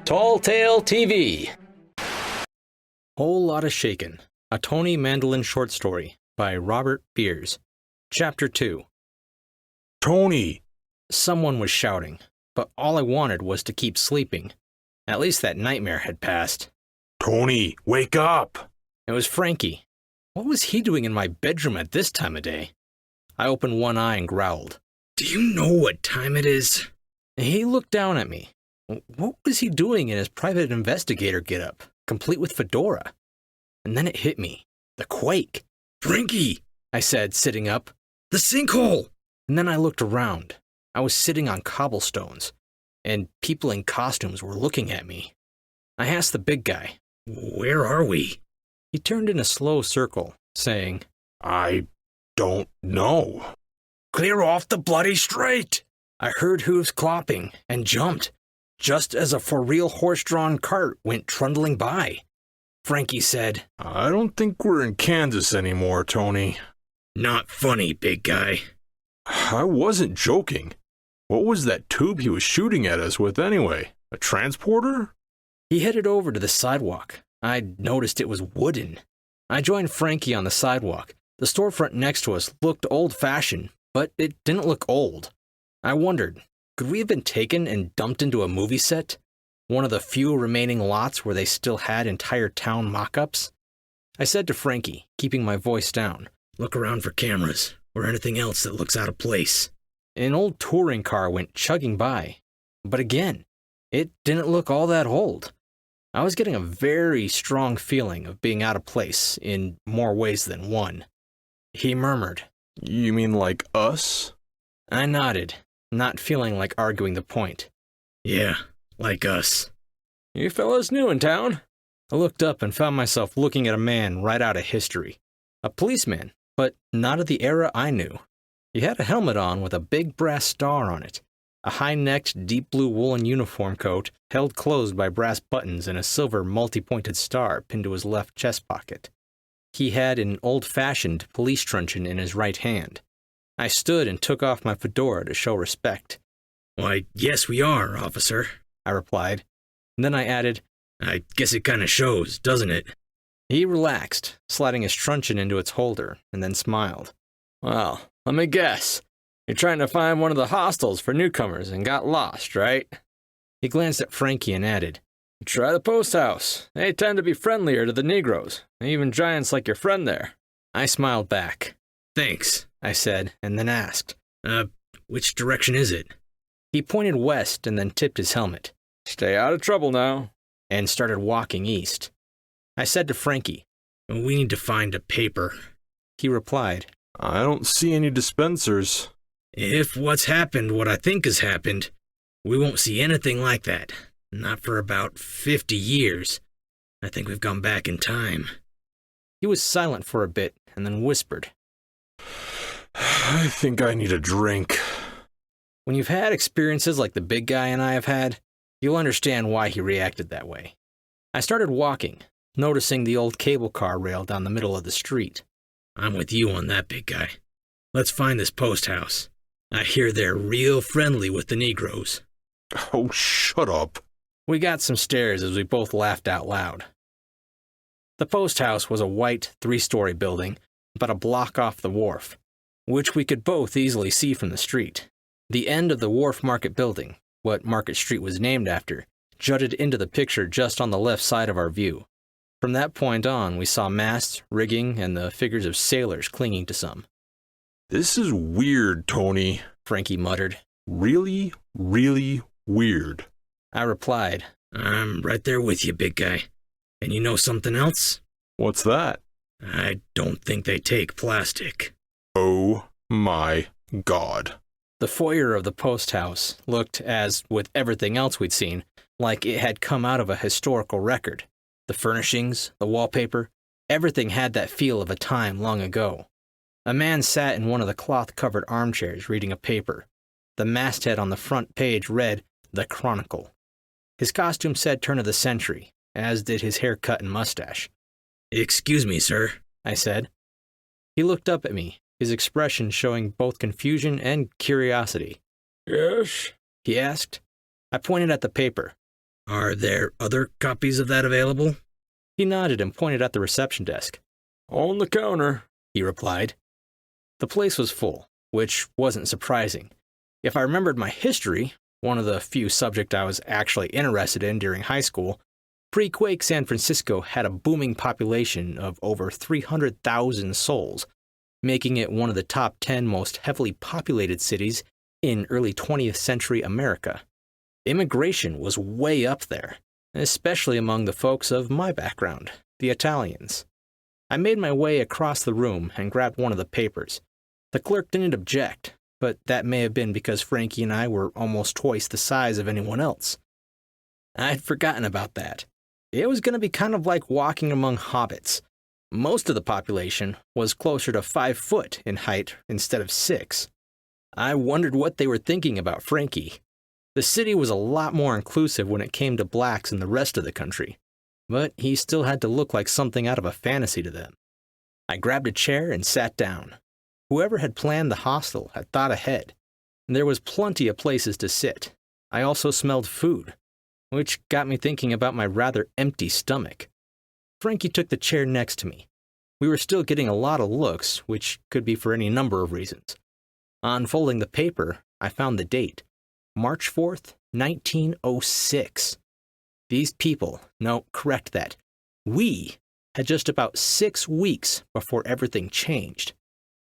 Tall Tale TV. Whole Lotta Shakin, a Tony Mandolin short story by Robert Beers. Chapter 2. Tony! Someone was shouting, but all I wanted was to keep sleeping. At least that nightmare had passed. Tony, wake up! It was Frankie. What was he doing in my bedroom at this time of day? I opened one eye and growled. Do you know what time it is? He looked down at me. What was he doing in his private investigator getup, complete with fedora? And then it hit me. The quake. Frankie! I said, sitting up. The sinkhole! And then I looked around. I was sitting on cobblestones, and people in costumes were looking at me. I asked the big guy. Where are we? He turned in a slow circle, saying, I don't know. Clear off the bloody straight! I heard hooves clopping and jumped, just as a for-real horse-drawn cart went trundling by. Frankie said, I don't think we're in Kansas anymore, Tony. Not funny, big guy. I wasn't joking. What was that tube he was shooting at us with anyway? A transporter? He headed over to the sidewalk. I noticed it was wooden. I joined Frankie on the sidewalk. The storefront next to us looked old-fashioned, but it didn't look old. I wondered, could we have been taken and dumped into a movie set? One of the few remaining lots where they still had entire town mock-ups? I said to Frankie, keeping my voice down, Look around for cameras, or anything else that looks out of place. An old touring car went chugging by. But again, it didn't look all that old. I was getting a very strong feeling of being out of place in more ways than one. He murmured, You mean like us? I nodded, not feeling like arguing the point. Yeah, like us. You fellas new in town? I looked up and found myself looking at a man right out of history. A policeman, but not of the era I knew. He had a helmet on with a big brass star on it, a high-necked, deep blue woolen uniform coat held closed by brass buttons and a silver multi-pointed star pinned to his left chest pocket. He had an old-fashioned police truncheon in his right hand. I stood and took off my fedora to show respect. Why, yes we are, officer, I replied. And then I added, I guess it kinda shows, doesn't it? He relaxed, sliding his truncheon into its holder, and then smiled. Well, let me guess. You're trying to find one of the hostels for newcomers and got lost, right? He glanced at Frankie and added, Try the post house. They tend to be friendlier to the Negroes, even giants like your friend there. I smiled back. Thanks, I said, and then asked, which direction is it? He pointed west and then tipped his helmet. Stay out of trouble now, and started walking east. I said to Frankie, We need to find a paper. He replied, I don't see any dispensers. If what's happened what I think has happened, we won't see anything like that. Not for about 50 years. I think we've gone back in time. He was silent for a bit and then whispered, I think I need a drink. When you've had experiences like the big guy and I have had, you'll understand why he reacted that way. I started walking, noticing the old cable car rail down the middle of the street. I'm with you on that, big guy. Let's find this post house. I hear they're real friendly with the Negroes. Oh, shut up. We got some stares as we both laughed out loud. The post house was a white, 3-story building, about a block off the wharf, which we could both easily see from the street. The end of the Wharf Market building, what Market Street was named after, jutted into the picture just on the left side of our view. From that point on, we saw masts, rigging, and the figures of sailors clinging to some. This is weird, Tony, Frankie muttered. Really, really weird. I replied, I'm right there with you, big guy. And you know something else? What's that? I don't think they take plastic. Oh my God. The foyer of the post house looked, as with everything else we'd seen, like it had come out of a historical record. The furnishings, the wallpaper, everything had that feel of a time long ago. A man sat in one of the cloth-covered armchairs reading a paper. The masthead on the front page read, The Chronicle. His costume said turn of the century, as did his haircut and mustache. Excuse me, sir, I said. He looked up at me, his expression showing both confusion and curiosity. Yes? He asked. I pointed at the paper. Are there other copies of that available? He nodded and pointed at the reception desk. On the counter, he replied. The place was full, which wasn't surprising. If I remembered my history, one of the few subjects I was actually interested in during high school, pre-quake San Francisco had a booming population of over 300,000 souls, making it one of the top 10 most heavily populated cities in early 20th century America. Immigration was way up there, especially among the folks of my background, the Italians. I made my way across the room and grabbed one of the papers. The clerk didn't object, but that may have been because Frankie and I were almost twice the size of anyone else. I'd forgotten about that. It was going to be kind of like walking among hobbits. Most of the population was closer to 5 foot in height instead of 6. I wondered what they were thinking about Frankie. The city was a lot more inclusive when it came to blacks than the rest of the country, but he still had to look like something out of a fantasy to them. I grabbed a chair and sat down. Whoever had planned the hostel had thought ahead. There was plenty of places to sit. I also smelled food, which got me thinking about my rather empty stomach. Frankie took the chair next to me. We were still getting a lot of looks, which could be for any number of reasons. Unfolding the paper, I found the date, March 4th, 1906. These people, no, correct that, we had just about 6 weeks before everything changed.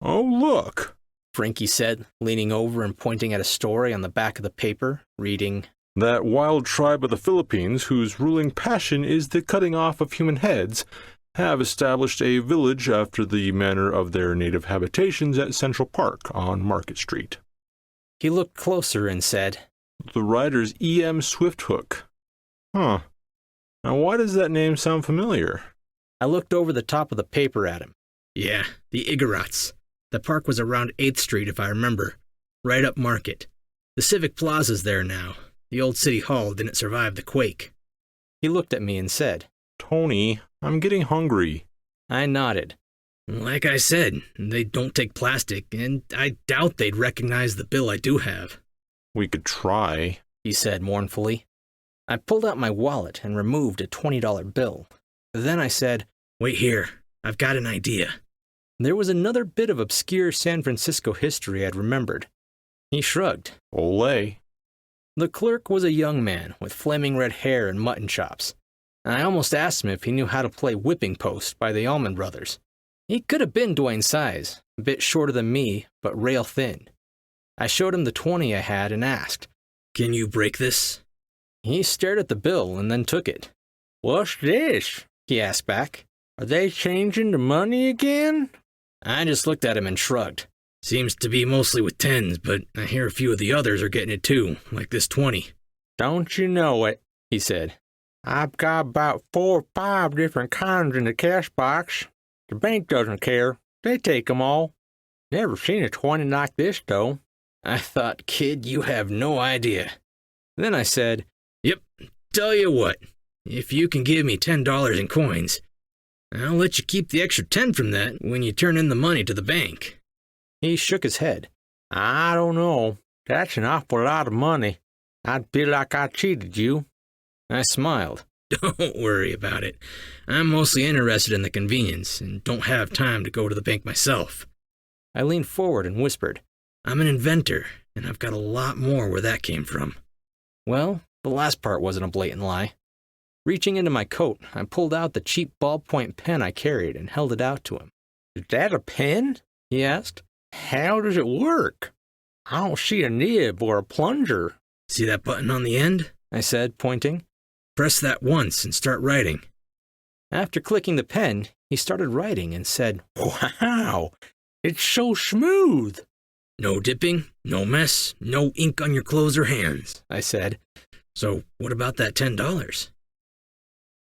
Oh, look, Frankie said, leaning over and pointing at a story on the back of the paper, reading, that wild tribe of the Philippines, whose ruling passion is the cutting off of human heads, have established a village after the manner of their native habitations at Central Park on Market Street. He looked closer and said, The writer's E.M. Swifthook. Huh. Now why does that name sound familiar? I looked over the top of the paper at him. Yeah, the Igorots. The park was around 8th Street, if I remember. Right up Market. The Civic Plaza's there now. The old City Hall didn't survive the quake. He looked at me and said, Tony, I'm getting hungry. I nodded. Like I said, they don't take plastic, and I doubt they'd recognize the bill I do have. We could try, he said mournfully. I pulled out my wallet and removed a $20 bill. Then I said, Wait here, I've got an idea. There was another bit of obscure San Francisco history I'd remembered. He shrugged. Olé. The clerk was a young man with flaming red hair and mutton chops. I almost asked him if he knew how to play Whipping Post by the Allman Brothers. He could have been Dwayne's size, a bit shorter than me, but rail thin. I showed him the 20 I had and asked, Can you break this? He stared at the bill and then took it. What's this? He asked back. Are they changing the money again? I just looked at him and shrugged. Seems to be mostly with 10s, but I hear a few of the others are getting it too, like this 20. Don't you know it, he said. I've got about 4 or 5 different kinds in the cash box. The bank doesn't care. They take them all. Never seen a 20 like this, though. I thought, kid, you have no idea. Then I said, Yep, tell you what, if you can give me $10 in coins, I'll let you keep the extra 10 from that when you turn in the money to the bank. He shook his head. I don't know. That's an awful lot of money. I'd feel like I cheated you. I smiled. Don't worry about it. I'm mostly interested in the convenience and don't have time to go to the bank myself. I leaned forward and whispered, I'm an inventor, and I've got a lot more where that came from. Well, the last part wasn't a blatant lie. Reaching into my coat, I pulled out the cheap ballpoint pen I carried and held it out to him. Is that a pen? He asked. How does it work? I don't see a nib or a plunger. See that button on the end? I said, pointing. Press that once and start writing. After clicking the pen, he started writing and said, Wow, it's so smooth. No dipping, no mess, no ink on your clothes or hands, I said. So what about that $10?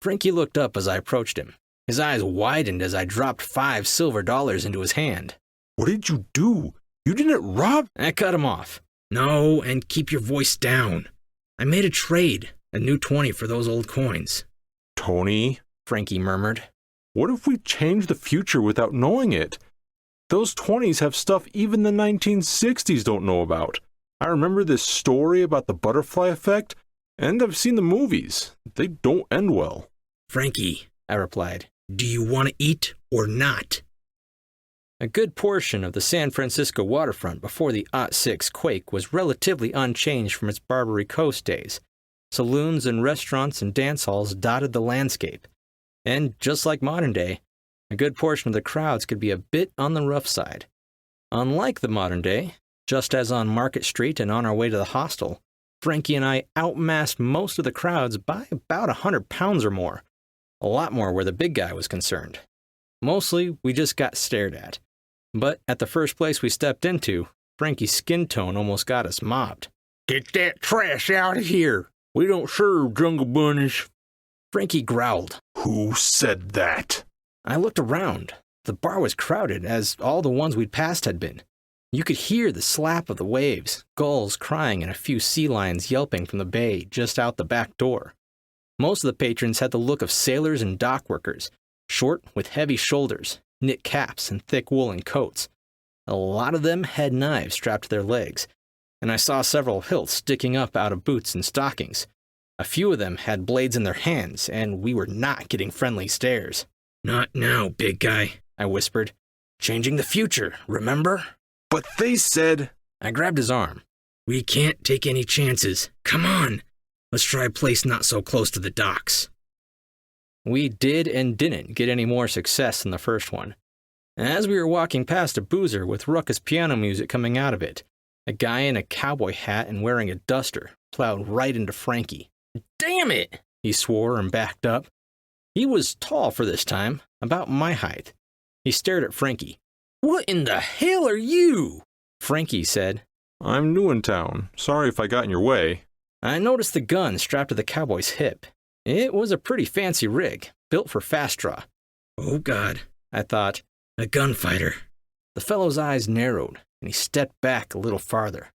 Frankie looked up as I approached him. His eyes widened as I dropped 5 silver dollars into his hand. What did you do? You didn't rob? I cut him off. No, and keep your voice down. I made a trade, a new 20 for those old coins. Tony, Frankie murmured. What if we change the future without knowing it? Those 20s have stuff even the 1960s don't know about. I remember this story about the butterfly effect. And I've seen the movies. They don't end well. Frankie, I replied, do you want to eat or not? A good portion of the San Francisco waterfront before the '06 quake was relatively unchanged from its Barbary Coast days. Saloons and restaurants and dance halls dotted the landscape. And just like modern day, a good portion of the crowds could be a bit on the rough side. Unlike the modern day, just as on Market Street and on our way to the hostel, Frankie and I outmassed most of the crowds by about 100 pounds or more. A lot more where the big guy was concerned. Mostly, we just got stared at. But at the first place we stepped into, Frankie's skin tone almost got us mobbed. Get that trash out of here. We don't serve jungle bunnies. Frankie growled. Who said that? I looked around. The bar was crowded, as all the ones we'd passed had been. You could hear the slap of the waves, gulls crying and a few sea lions yelping from the bay just out the back door. Most of the patrons had the look of sailors and dock workers, short with heavy shoulders, knit caps and thick woolen coats. A lot of them had knives strapped to their legs, and I saw several hilts sticking up out of boots and stockings. A few of them had blades in their hands, and we were not getting friendly stares. Not now, big guy, I whispered. Changing the future, remember? But they said... I grabbed his arm. We can't take any chances. Come on. Let's try a place not so close to the docks. We did and didn't get any more success than the first one. As we were walking past a boozer with ruckus piano music coming out of it, a guy in a cowboy hat and wearing a duster plowed right into Frankie. Damn it! He swore and backed up. He was tall for this time, about my height. He stared at Frankie. What in the hell are you? Frankie said. I'm new in town. Sorry if I got in your way. I noticed the gun strapped to the cowboy's hip. It was a pretty fancy rig, built for fast draw. Oh, God, I thought. A gunfighter. The fellow's eyes narrowed, and he stepped back a little farther.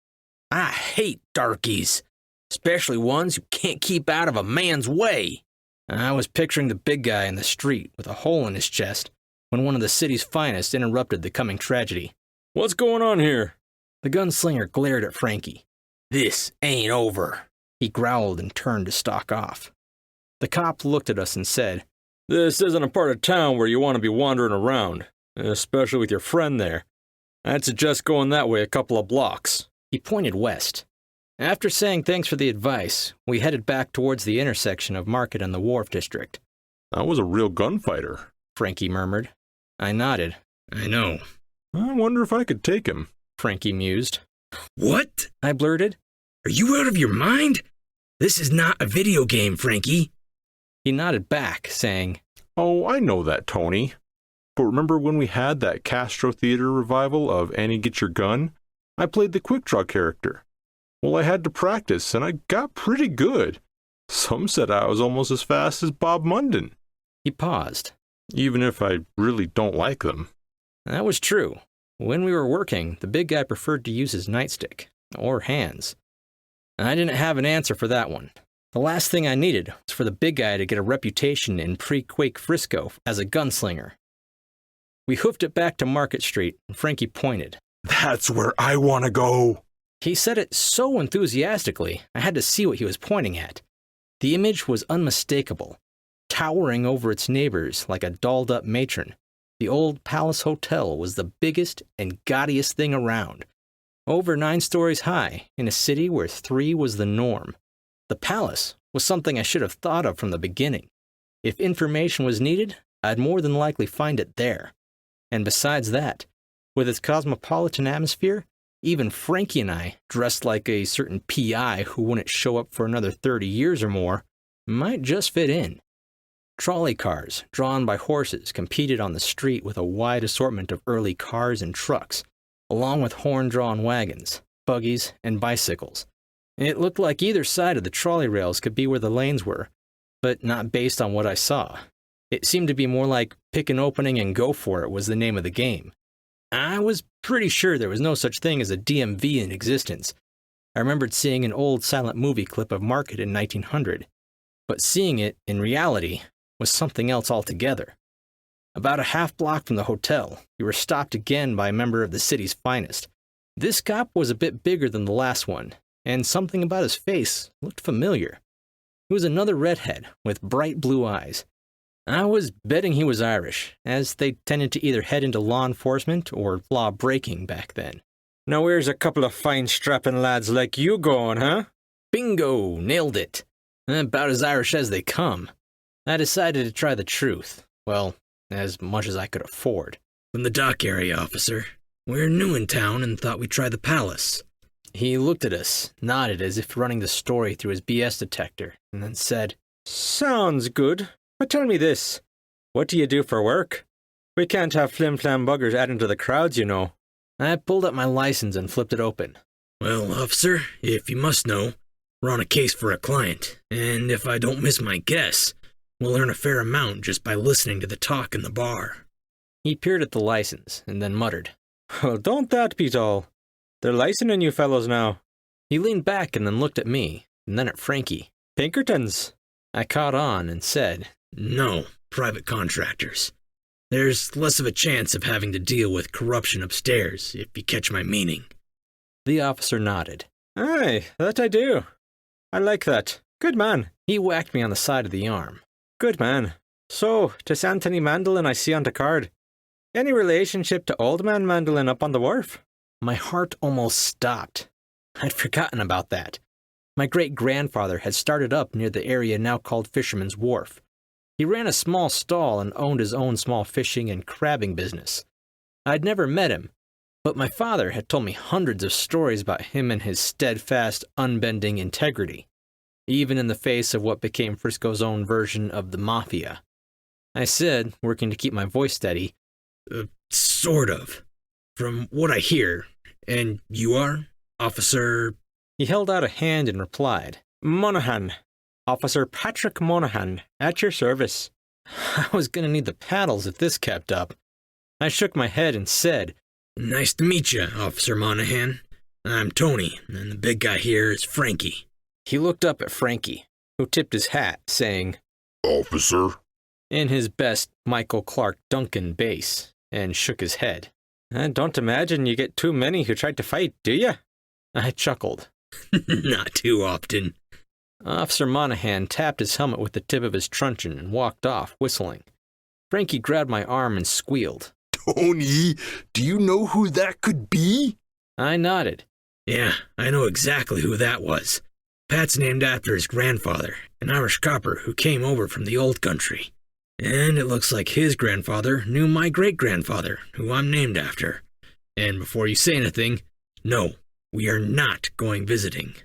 I hate darkies, especially ones who can't keep out of a man's way. I was picturing the big guy in the street with a hole in his chest when one of the city's finest interrupted the coming tragedy. What's going on here? The gunslinger glared at Frankie. This ain't over. He growled and turned to stalk off. The cop looked at us and said, This isn't a part of town where you want to be wandering around, especially with your friend there. I'd suggest going that way a couple of blocks. He pointed west. After saying thanks for the advice, we headed back towards the intersection of Market and the Wharf district. That was a real gunfighter, Frankie murmured. I nodded. I know. I wonder if I could take him, Frankie mused. What? I blurted. Are you out of your mind? This is not a video game, Frankie. He nodded back, saying, Oh, I know that, Tony. But remember when we had that Castro Theater revival of Annie Get Your Gun? I played the quick draw character. Well, I had to practice, and I got pretty good. Some said I was almost as fast as Bob Munden. He paused. Even if I really don't like them. That was true. When we were working, the big guy preferred to use his nightstick, or hands. I didn't have an answer for that one. The last thing I needed was for the big guy to get a reputation in pre-quake Frisco as a gunslinger. We hoofed it back to Market Street, and Frankie pointed. That's where I want to go. He said it so enthusiastically, I had to see what he was pointing at. The image was unmistakable, towering over its neighbors like a dolled-up matron. The old Palace Hotel was the biggest and gaudiest thing around, over 9 stories high, in a city where 3 was the norm. The Palace was something I should have thought of from the beginning. If information was needed, I'd more than likely find it there. And besides that, with its cosmopolitan atmosphere, even Frankie and I, dressed like a certain PI who wouldn't show up for another 30 years or more, might just fit in. Trolley cars, drawn by horses, competed on the street with a wide assortment of early cars and trucks, along with horn-drawn wagons, buggies, and bicycles. It looked like either side of the trolley rails could be where the lanes were, but not based on what I saw. It seemed to be more like pick an opening and go for it was the name of the game. I was pretty sure there was no such thing as a DMV in existence. I remembered seeing an old silent movie clip of Market in 1900, but seeing it in reality was something else altogether. About a half block from the hotel, we were stopped again by a member of the city's finest. This cop was a bit bigger than the last one, and something about his face looked familiar. He was another redhead with bright blue eyes. I was betting he was Irish, as they tended to either head into law enforcement or law breaking back then. Now where's a couple of fine strapping lads like you going, huh? Bingo! Nailed it. About as Irish as they come. I decided to try the truth. Well, as much as I could afford. From the dock area, officer. We're new in town and thought we'd try the palace. He looked at us, nodded as if running the story through his BS detector, and then said, Sounds good. But tell me this. What do you do for work? We can't have flim-flam buggers adding to the crowds, you know. I pulled up my license and flipped it open. Well, officer, if you must know, we're on a case for a client, and if I don't miss my guess, we'll earn a fair amount just by listening to the talk in the bar. He peered at the license and then muttered, Well, don't that beat all. They're licensing you fellows now. He leaned back and then looked at me, and then at Frankie. Pinkertons. I caught on and said, No, private contractors. There's less of a chance of having to deal with corruption upstairs, if you catch my meaning. The officer nodded. Aye, that I do. I like that. Good man. He whacked me on the side of the arm. Good man. So, 'tis Anthony Mandolin I see on the card. Any relationship to Old Man Mandolin up on the wharf? My heart almost stopped. I'd forgotten about that. My great-grandfather had started up near the area now called Fisherman's Wharf. He ran a small stall and owned his own small fishing and crabbing business. I'd never met him, but my father had told me hundreds of stories about him and his steadfast, unbending integrity, even in the face of what became Frisco's own version of the mafia. I said, working to keep my voice steady, Sort of. From what I hear. And you are? Officer... He held out a hand and replied, Monaghan. Officer Patrick Monaghan, at your service. I was going to need the paddles if this kept up. I shook my head and said, Nice to meet you, Officer Monaghan. I'm Tony, and the big guy here is Frankie. He looked up at Frankie, who tipped his hat, saying, Officer. In his best Michael Clark Duncan bass, and shook his head. I don't imagine you get too many who tried to fight, do you? I chuckled. Not too often. Officer Monaghan tapped his helmet with the tip of his truncheon and walked off, whistling. Frankie grabbed my arm and squealed. Tony, do you know who that could be? I nodded. Yeah, I know exactly who that was. Pat's named after his grandfather, an Irish copper who came over from the old country. And it looks like his grandfather knew my great-grandfather, who I'm named after. And before you say anything, no, we are not going visiting.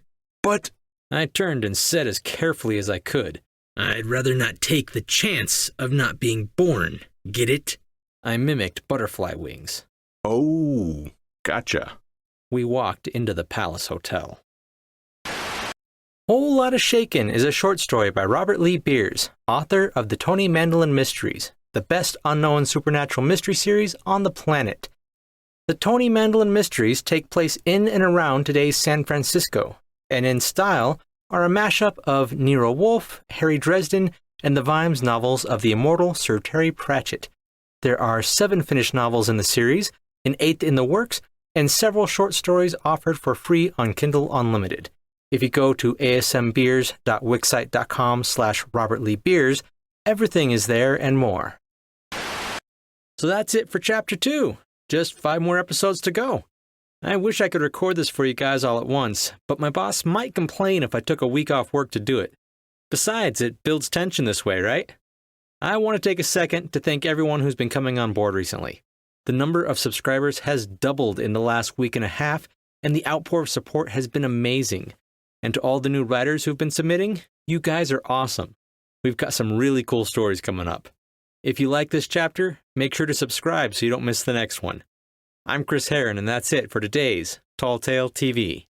But... I turned and said as carefully as I could, I'd rather not take the chance of not being born. Get it? I mimicked butterfly wings. Oh, gotcha. We walked into the Palace Hotel. Whole Lotta Shakin is a short story by Robert Lee Beers, author of the Tony Mandolin Mysteries, the best unknown supernatural mystery series on the planet. The Tony Mandolin Mysteries take place in and around today's San Francisco, and in style are a mashup of Nero Wolfe, Harry Dresden, and the Vimes novels of the immortal Sir Terry Pratchett. There are 7 finished novels in the series, an 8th in the works, and several short stories offered for free on Kindle Unlimited. If you go to asmbeers.wixsite.com/RobertLeeBeers, everything is there and more. So that's it for Chapter 2. Just 5 more episodes to go. I wish I could record this for you guys all at once, but my boss might complain if I took a week off work to do it. Besides, it builds tension this way, right? I want to take a second to thank everyone who's been coming on board recently. The number of subscribers has doubled in the last week and a half, and the outpour of support has been amazing. And to all the new writers who've been submitting, you guys are awesome. We've got some really cool stories coming up. If you like this chapter, make sure to subscribe so you don't miss the next one. I'm Chris Herron, and that's it for today's Tall Tale TV.